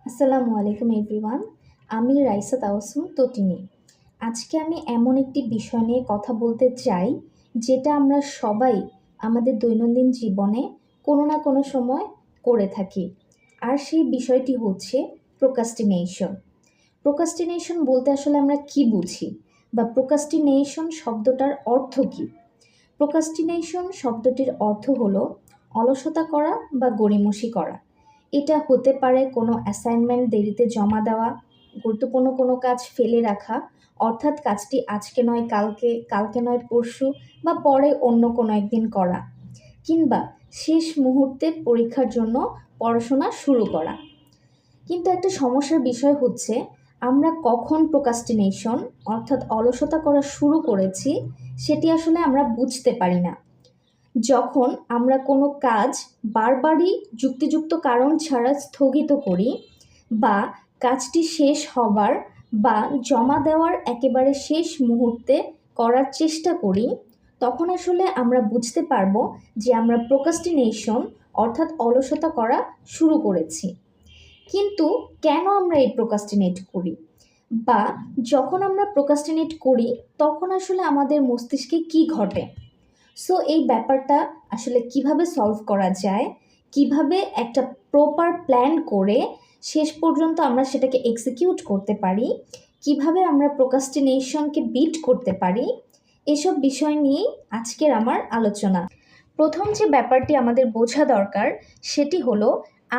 আসসালামু আলাইকুম এভরিওয়ান। আমি রাইসা তাওয়াসুম তটিনী। আজকে আমি এমন একটি বিষয় নিয়ে কথা বলতে চাই, যেটা আমরা সবাই আমাদের দৈনন্দিন জীবনে কোনো না কোনো সময় করে থাকি। আর সেই বিষয়টি হচ্ছে প্রোক্রাস্টিনেশন। প্রোক্রাস্টিনেশন বলতে আসলে আমরা কি বুঝি, বা প্রোক্রাস্টিনেশন শব্দটার অর্থ কী? প্রোক্রাস্টিনেশন শব্দটির অর্থ হলো অলসতা করা বা গড়িমসি করা। এটা হতে পারে কোনো অ্যাসাইনমেন্ট দেরিতে জমা দেওয়া, গুরুত্বপূর্ণ কোনো কাজ ফেলে রাখা, অর্থাৎ কাজটি আজকে নয় কালকে, কালকে নয় পরশু, বা পরে অন্য কোনো একদিন করা, কিংবা শেষ মুহূর্তে পরীক্ষার জন্য পড়াশোনা শুরু করা। কিন্তু একটা সমস্যার বিষয় হচ্ছে, আমরা কখন প্রোক্রাস্টিনেশন অর্থাৎ অলসতা করা শুরু করেছি সেটি আসলে আমরা বুঝতে পারি না। যখন আমরা কোনো কাজ বারবারই যুক্তিযুক্ত কারণ ছাড়া স্থগিত করি, বা কাজটি শেষ হবার বা জমা দেওয়ার একেবারে শেষ মুহূর্তে করার চেষ্টা করি, তখন আসলে আমরা বুঝতে পারবো যে আমরা প্রোক্রাস্টিনেশন অর্থাৎ অলসতা করা শুরু করেছি। কিন্তু কেন আমরা এই প্রোক্রাস্টিনেট করি, বা যখন আমরা প্রোক্রাস্টিনেট করি তখন আসলে আমাদের মস্তিষ্কে কি ঘটে? সো এই ব্যাপারটা আসলে কিভাবে সলভ করা যায়, কিভাবে একটা প্রপার প্ল্যান করে শেষ পর্যন্ত আমরা সেটাকে এক্সিকিউট করতে পারি, কিভাবে আমরা প্রোক্রাস্টিনেশনকে বিট করতে পারি, এসব বিষয় নিয়েই আজকের আমার আলোচনা। প্রথম যে ব্যাপারটি আমাদের বোঝা দরকার সেটি হলো,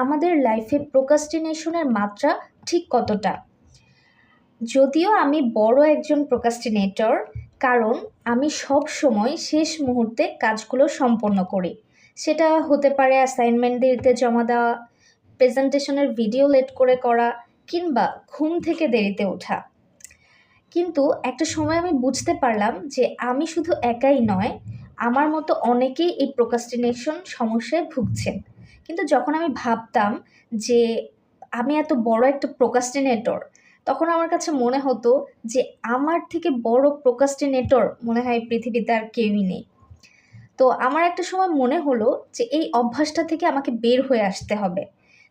আমাদের লাইফে প্রোক্রাস্টিনেশনের মাত্রা ঠিক কতটা। যদিও আমি বড় একজন প্রোক্রাস্টিনেটর, কারণ আমি সব সময় শেষ মুহূর্তে কাজগুলো সম্পন্ন করি। সেটা হতে পারে অ্যাসাইনমেন্ট দেরিতে জমা দেওয়া, প্রেজেন্টেশনের ভিডিও লেট করে করা, কিংবা ঘুম থেকে দেরিতে ওঠা। কিন্তু একটা সময় আমি বুঝতে পারলাম যে আমি শুধু একাই নয়, আমার মতো অনেকেই এই প্রোক্রাস্টিনেশন সমস্যায় ভুগছেন। কিন্তু যখন আমি ভাবতাম যে আমি এত বড় একটা প্রোক্রাস্টিনেটর, তখন আমার কাছে মনে হতো যে আমার থেকে বড় প্রোক্রাস্টিনেটর মনে হয় পৃথিবীতে আর কেউই নেই। তো আমার একটা সময় মনে হলো যে এই অভ্যাসটা থেকে আমাকে বের হয়ে আসতে হবে।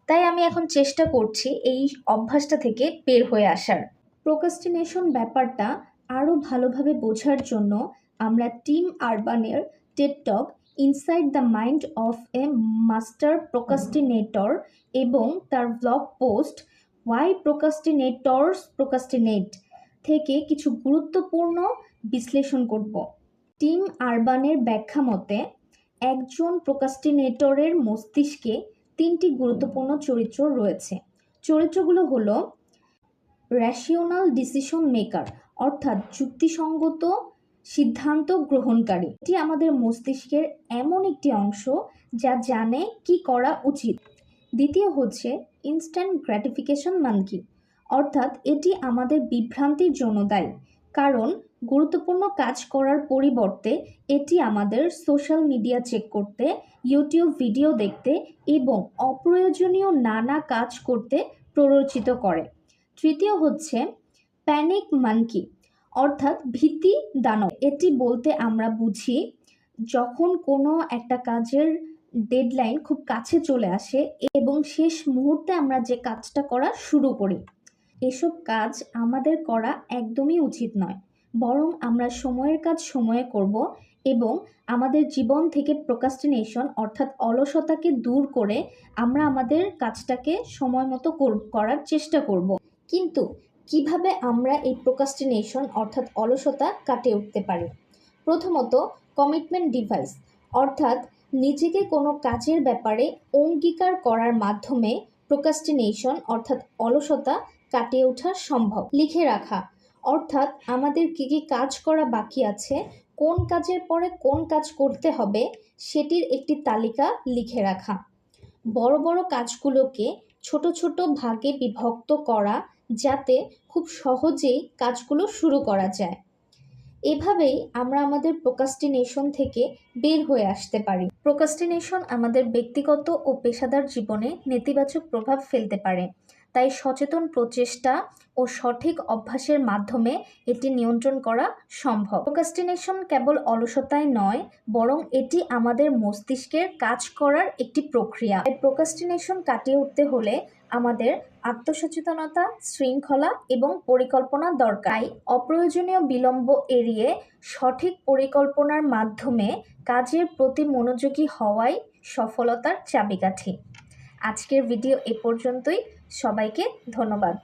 তাই আমি এখন চেষ্টা করছি এই অভ্যাসটা থেকে বের হয়ে আসার। প্রোক্রাস্টিনেশন ব্যাপারটা আরও ভালোভাবে বোঝার জন্য আমরা টিম আরবানের TED talk inside the mind of a master procrastinator এবং তার blog post why procrastinators procrastinate থেকে কিছু গুরুত্বপূর্ণ বিশ্লেষণ করব। টিম আরবানের ব্যাখ্যা মতে, একজন প্রোক্রাস্টিনেটরের মস্তিষ্কে তিনটি গুরুত্বপূর্ণ চরিত্র রয়েছে। চরিত্রগুলো হলো রেশিওনাল ডিসিশন মেকার অর্থাৎ যুক্তিসঙ্গত সিদ্ধান্ত গ্রহণকারী। এটি আমাদের মস্তিষ্কের এমন একটি অংশ যা জানে কি করা উচিত। দ্বিতীয় হচ্ছে ইনস্ট্যান্ট গ্র্যাটিফিকেশন মানকি, অর্থাৎ এটি আমাদের বিভ্রান্তির জন্য দায়ী, কারণ গুরুত্বপূর্ণ কাজ করার পরিবর্তে এটি আমাদের সোশ্যাল মিডিয়া চেক করতে, ইউটিউব ভিডিও দেখতে এবং অপ্রয়োজনীয় নানা কাজ করতে প্ররোচিত করে। তৃতীয় হচ্ছে প্যানিক মানকি, অর্থাৎ ভীতি দানব। এটি বলতে আমরা বুঝি যখন কোনো একটা কাজের ডেডলাইন খুব কাছে চলে আসে এবং শেষ মুহূর্তে আমরা যে কাজটা করা শুরু করি। এসব কাজ আমাদের করা একদমই উচিত নয়, বরং আমরা সময়ের কাজ সময়ে করব এবং আমাদের জীবন থেকে প্রোক্রাস্টিনেশন অর্থাৎ অলসতাকে দূর করে আমরা আমাদের কাজটাকে সময় মতো করার চেষ্টা করব। কিন্তু কিভাবে আমরা এই প্রোক্রাস্টিনেশন অর্থাৎ অলসতা কাটিয়ে উঠতে পারি? প্রথমত, কমিটমেন্ট ডিভাইস, অর্থাৎ নিজেকে কোনো কাজের ব্যাপারে অঙ্গীকার করার মাধ্যমে প্রোক্রাস্টিনেশন অর্থাৎ অলসতা কাটিয়ে ওঠা সম্ভব। লিখে রাখা, অর্থাৎ আমাদের কী কী কাজ করা বাকি আছে, কোন কাজের পরে কোন কাজ করতে হবে সেটির একটি তালিকা লিখে রাখা। বড় বড় কাজগুলোকে ছোট ছোট ভাগে বিভক্ত করা, যাতে খুব সহজেই কাজগুলো শুরু করা যায়। এভাবেই আমরা আমাদের প্রোক্রাস্টিনেশন থেকে বের হয়ে আসতে পারি। প্রোক্রাস্টিনেশন আমাদের ব্যক্তিগত ও পেশাদার জীবনে নেতিবাচক প্রভাব ফেলতে পারে, তাই সচেতন প্রচেষ্টা ও সঠিক অভ্যাসের মাধ্যমে এটি নিয়ন্ত্রণ করা সম্ভব। প্রোক্রাস্টিনেশন কেবল অলসতাই নয়, বরং এটি আমাদের মস্তিষ্কের কাজ করার একটি প্রক্রিয়া। তাই প্রোক্রাস্টিনেশন কাটিয়ে উঠতে হলে আমাদের আত্মসচেতনতা, শৃঙ্খলা এবং পরিকল্পনা দরকার। অপ্রয়োজনীয় বিলম্ব এড়িয়ে সঠিক পরিকল্পনার মাধ্যমে কাজের প্রতি মনোযোগী হওয়াই সফলতার চাবিকাঠি। আজকের ভিডিও এ পর্যন্তই। সবাইকে ধন্যবাদ।